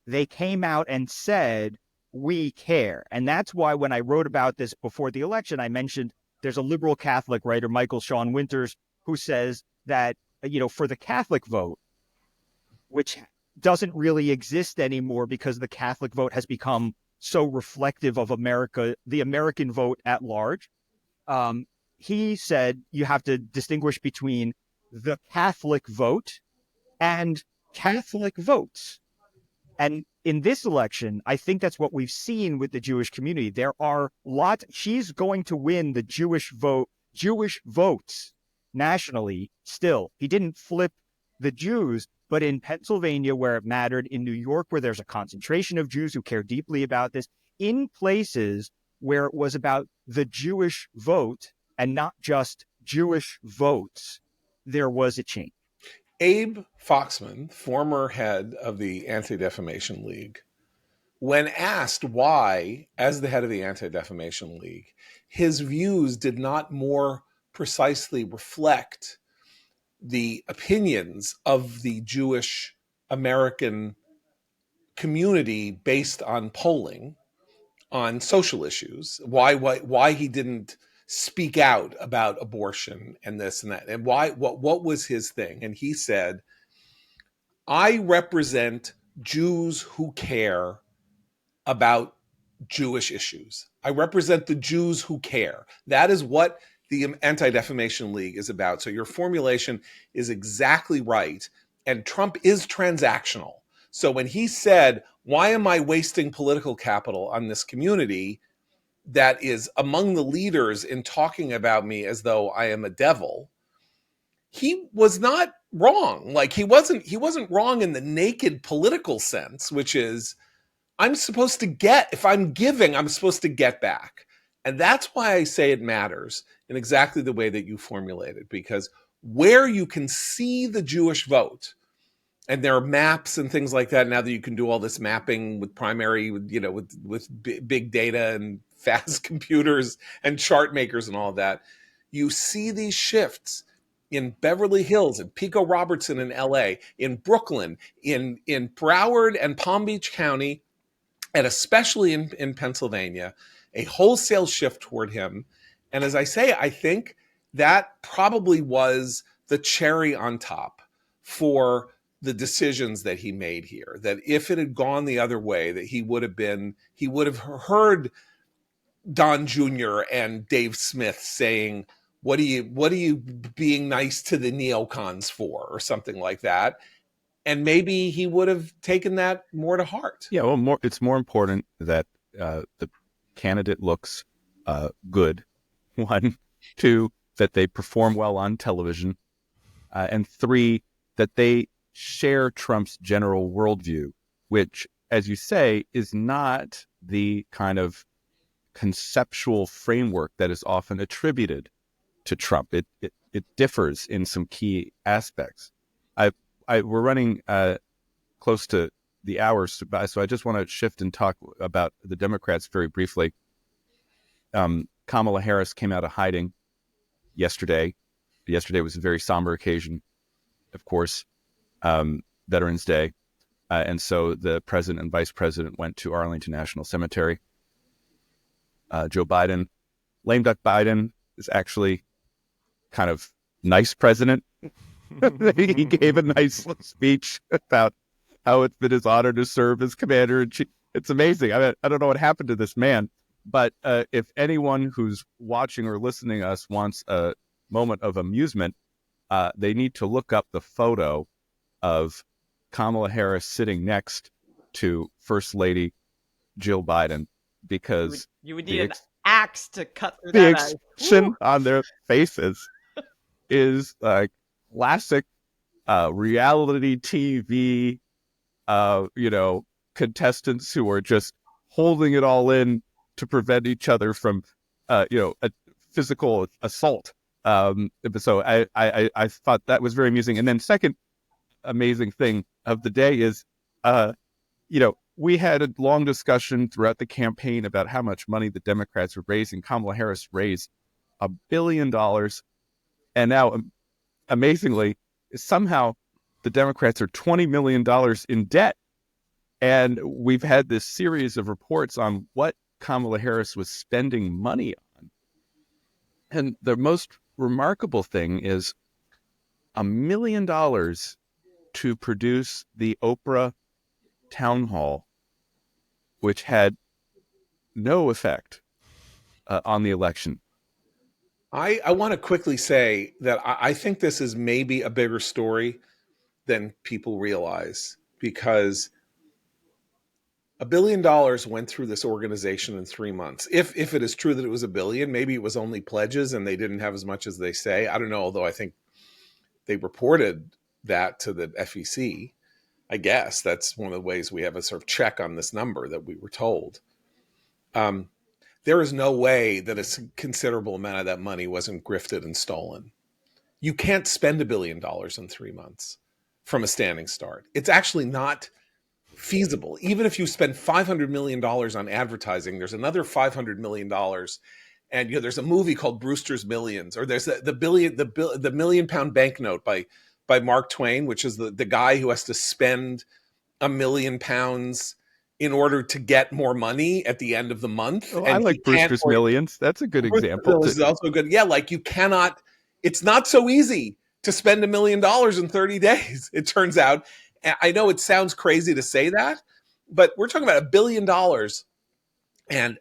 they came out and said, we care. And that's why when I wrote about this before the election, I mentioned there's a liberal Catholic writer, Michael Sean Winters, who says that, for the Catholic vote, which doesn't really exist anymore because the Catholic vote has become so reflective of America, the American vote at large. He said you have to distinguish between the Catholic vote and Catholic votes. And in this election, I think that's what we've seen with the Jewish community. There are she's going to win the Jewish votes nationally still. He didn't flip the Jews, but in Pennsylvania, where it mattered, in New York, where there's a concentration of Jews who care deeply about this, in places where it was about the Jewish vote and not just Jewish votes, there was a change. Abe Foxman, former head of the Anti-Defamation League, when asked why, as the head of the Anti-Defamation League, his views did not more precisely reflect the opinions of the Jewish American community based on polling on social issues, why he didn't speak out about abortion and this and that. And why, what was his thing? And he said, I represent Jews who care about Jewish issues. I represent the Jews who care. That is what the Anti-Defamation League is about. So your formulation is exactly right. And Trump is transactional. So when he said, why am I wasting political capital on this community that is among the leaders in talking about me as though I am a devil, he was not wrong. Like he wasn't wrong in the naked political sense, which is, I'm supposed to get, if I'm giving, I'm supposed to get back. And that's why I say it matters in exactly the way that you formulated, because where you can see the Jewish vote, and there are maps and things like that now that you can do all this mapping with primary, with big data and fast computers and chart makers and all of that, you see these shifts in Beverly Hills, in Pico Robertson in LA, in Brooklyn, in Broward and Palm Beach County, and especially in Pennsylvania, a wholesale shift toward him. And as I say, I think that probably was the cherry on top for the decisions that he made here. That if it had gone the other way, that he would have heard Don Jr. and Dave Smith saying, what are you being nice to the neocons for, or something like that. And maybe he would have taken that more to heart. Yeah, well, it's more important that the candidate looks good. 1, 2, that they perform well on television, and 3, that they share Trump's general worldview, which, as you say, is not the kind of conceptual framework that is often attributed to Trump. It differs in some key aspects. We're running close to the hours, so I just want to shift and talk about the Democrats very briefly. Kamala Harris came out of hiding yesterday. Yesterday was a very somber occasion, of course, Veterans Day. And so the president and vice president went to Arlington National Cemetery. Joe Biden, lame duck Biden, is actually kind of nice president. He gave a nice speech about how it's been his honor to serve as commander-in-chief. It's amazing. I mean, I don't know what happened to this man, but if anyone who's watching or listening to us wants a moment of amusement, they need to look up the photo of Kamala Harris sitting next to First Lady Jill Biden, because you would need an axe to cut through the that expression on their faces is like classic reality TV, contestants who are just holding it all in to prevent each other from, a physical assault. So I thought that was very amusing. And then second amazing thing of the day is, we had a long discussion throughout the campaign about how much money the Democrats were raising. Kamala Harris raised $1 billion. And now, amazingly, somehow the Democrats are $20 million in debt. And we've had this series of reports on what Kamala Harris was spending money on. And the most remarkable thing is $1 million to produce the Oprah town hall, which had no effect on the election. I want to quickly say that I think this is maybe a bigger story than people realize, because $1 billion went through this organization in 3 months. If it is true that it was $1 billion, maybe it was only pledges and they didn't have as much as they say. I don't know, although I think they reported that to the FEC. I guess that's one of the ways we have a sort of check on this number that we were told. There is no way that a considerable amount of that money wasn't grifted and stolen. You can't spend $1 billion in 3 months from a standing start. It's actually not feasible. Even if you spend $500 million on advertising, there's another $500 million. And there's a movie called Brewster's Millions, or there's the $1 million banknote by Mark Twain, which is the guy who has to spend £1 million in order to get more money at the end of the month. Oh, I And he like can't, Brewster's or Millions. That's a good example. This is also good. Yeah, like you cannot, it's not so easy to spend $1 million in 30 days, it turns out. And I know it sounds crazy to say that, but we're talking about $1 billion. And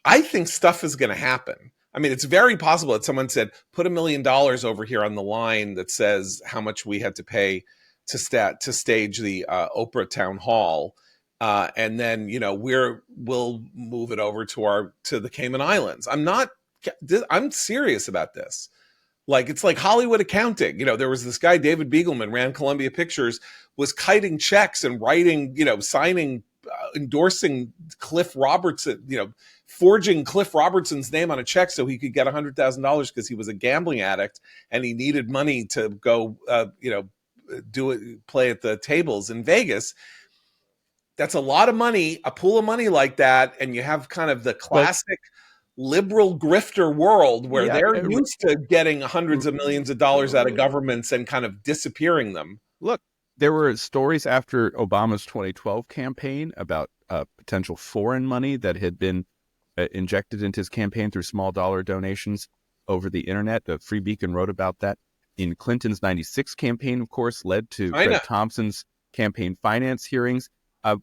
I think stuff is going to happen. I mean, it's very possible that someone said, put $1 million over here on the line that says how much we had to pay to stage the Oprah town hall. And then, you know, we'll move it over to the Cayman Islands. I'm serious about this. Like, it's like Hollywood accounting. You know, there was this guy, David Beagleman, ran Columbia Pictures, was kiting checks and writing, you know, signing, endorsing Cliff Robertson, you know, forging Cliff Robertson's name on a check so he could get $100,000 because he was a gambling addict and he needed money to go, you know, play at the tables in Vegas. That's a lot of money, a pool of money like that. And you have kind of the classic liberal grifter world where they're used to getting hundreds of millions of dollars out of governments and kind of disappearing them. Look, there were stories after Obama's 2012 campaign about potential foreign money that had been injected into his campaign through small dollar donations over the internet. The Free Beacon wrote about that. In Clinton's 96 campaign, of course, led to Fred Thompson's campaign finance hearings.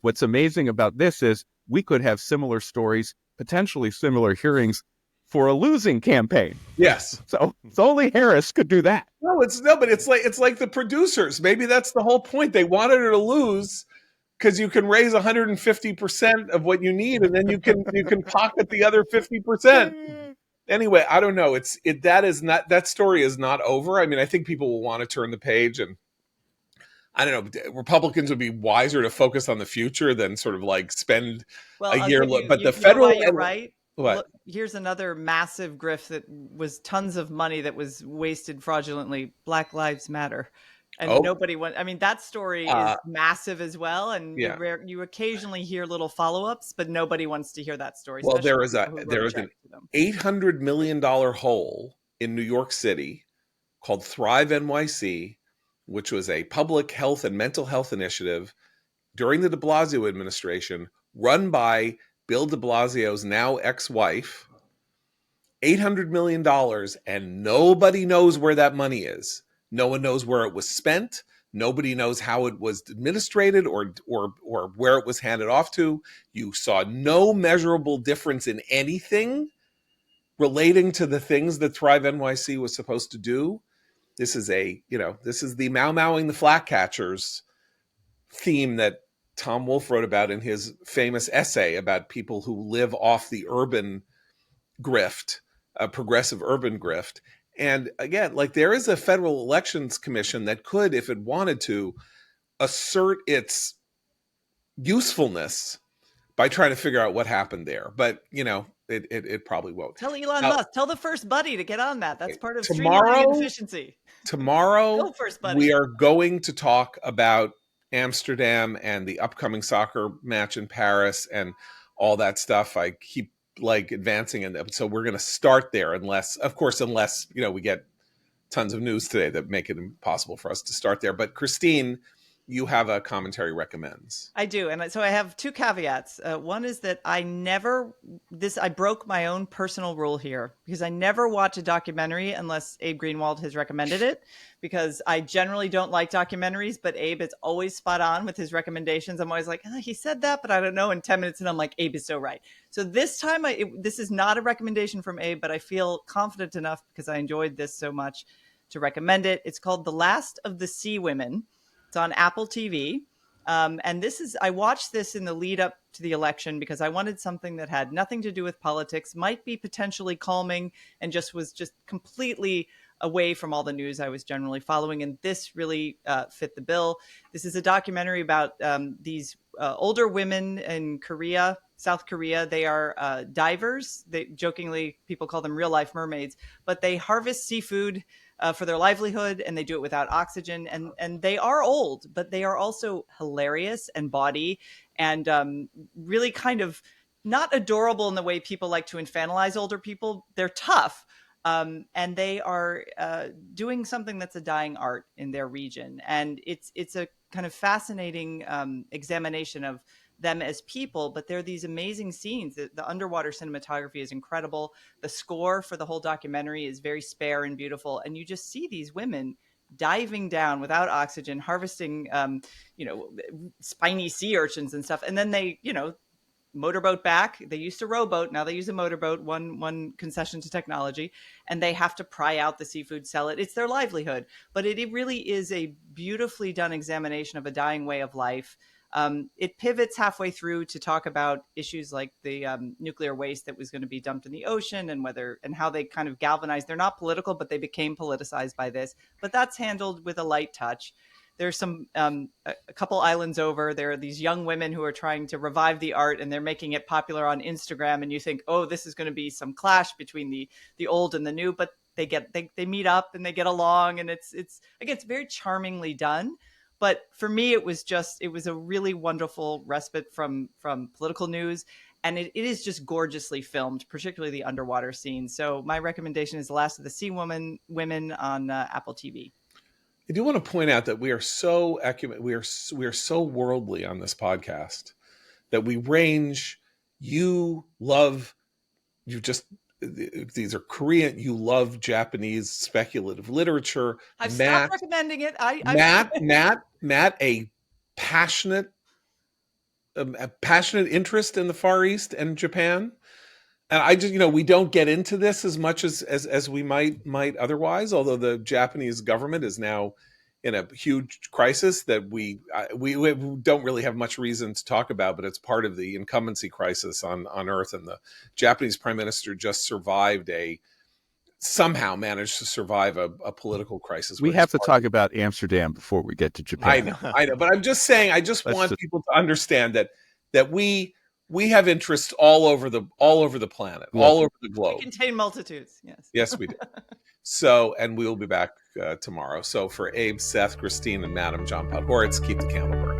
What's amazing about this is we could have similar stories, potentially similar hearings for a losing campaign. Yes. So only Harris could do that. No, but it's like the producers. Maybe that's the whole point. They wanted her to lose because you can raise 150% of what you need, and then you can pocket the other 50%. Anyway, I don't know. That story is not over. I mean, I think people will want to turn the page, and I don't know. Republicans would be wiser to focus on the future than sort of like spend a year. But the federal, you're right. What? Look, here's another massive grift that was tons of money that was wasted fraudulently. Black Lives Matter. And nobody went. I mean, that story is massive as well. And you occasionally hear little follow-ups, but nobody wants to hear that story. Well, there is an $800 million hole in New York City called Thrive NYC, which was a public health and mental health initiative during the de Blasio administration, run by Bill de Blasio's now ex-wife. $800 million, and nobody knows where that money is. No one knows where it was spent. Nobody knows how it was administrated or where it was handed off to. You saw no measurable difference in anything relating to the things that Thrive NYC was supposed to do. This is the Mau-Mauing the flat catchers theme that Tom Wolfe wrote about in his famous essay about people who live off the urban grift, a progressive urban grift. And again, like, there is a federal elections commission that could, if it wanted to, assert its usefulness by trying to figure out what happened there. But, you know, it probably won't. Tell Elon Musk, tell the first buddy to get on that. That's part of streamlining efficiency. Tomorrow, we are going to talk about Amsterdam and the upcoming soccer match in Paris and all that stuff. I keep advancing, and so we're going to start there unless you know, we get tons of news today that make it impossible for us to start there. But Christine, you have a commentary recommends. I do. And so I have two caveats. One is that I broke my own personal rule here, because I never watch a documentary unless Abe Greenwald has recommended it, because I generally don't like documentaries, but Abe is always spot on with his recommendations. I'm always like, he said that, but I don't know. In 10 minutes, and I'm like, Abe is so right. So this time, this is not a recommendation from Abe, but I feel confident enough because I enjoyed this so much to recommend it. It's called The Last of the Sea Women. It's on Apple TV. And I watched this in the lead up to the election because I wanted something that had nothing to do with politics, might be potentially calming, and was just completely away from all the news I was generally following. And this really fit the bill. This is a documentary about these older women in South Korea. They are divers. Jokingly, people call them real life mermaids, but they harvest seafood for their livelihood, and they do it without oxygen. And they are old, but they are also hilarious and bawdy, and really kind of not adorable in the way people like to infantilize older people. They're tough. And they are doing something that's a dying art in their region. And it's a kind of fascinating examination of them as people, but they're these amazing scenes. The underwater cinematography is incredible. The score for the whole documentary is very spare and beautiful. And you just see these women diving down without oxygen, harvesting, spiny sea urchins and stuff. And then they, motorboat back. They used a rowboat. Now they use a motorboat, one concession to technology, and they have to pry out the seafood, sell it. It's their livelihood. But it really is a beautifully done examination of a dying way of life. It pivots halfway through to talk about issues like the nuclear waste that was going to be dumped in the ocean and how they kind of galvanized. They're not political, but they became politicized by this. But that's handled with a light touch. There's some a couple islands over. There are these young women who are trying to revive the art, and they're making it popular on Instagram. And you think, oh, this is going to be some clash between the old and the new. But they meet up and they get along, and it's very charmingly done. But for me, it was a really wonderful respite from political news. And it is just gorgeously filmed, particularly the underwater scenes. So my recommendation is The Last of the Sea Women on Apple TV. I do want to point out that we are so we are so worldly on this podcast that we range. You love, these are Korean. You love Japanese speculative literature. I've stopped recommending it. Matt, a passionate interest in the Far East and Japan. And I just, we don't get into this as much as we might otherwise, although the Japanese government is now in a huge crisis that we don't really have much reason to talk about, but it's part of the incumbency crisis on Earth. And the Japanese prime minister just somehow managed to survive a political crisis. We have to talk about Amsterdam before we get to Japan. I know, but I'm just saying, I just want people to understand that we have interests all over the planet, all over the globe. We contain multitudes. Yes, we do. So, and we will be back tomorrow. So for Abe, Seth, Christine, and Madam John Podhoretz, keep the candle burning.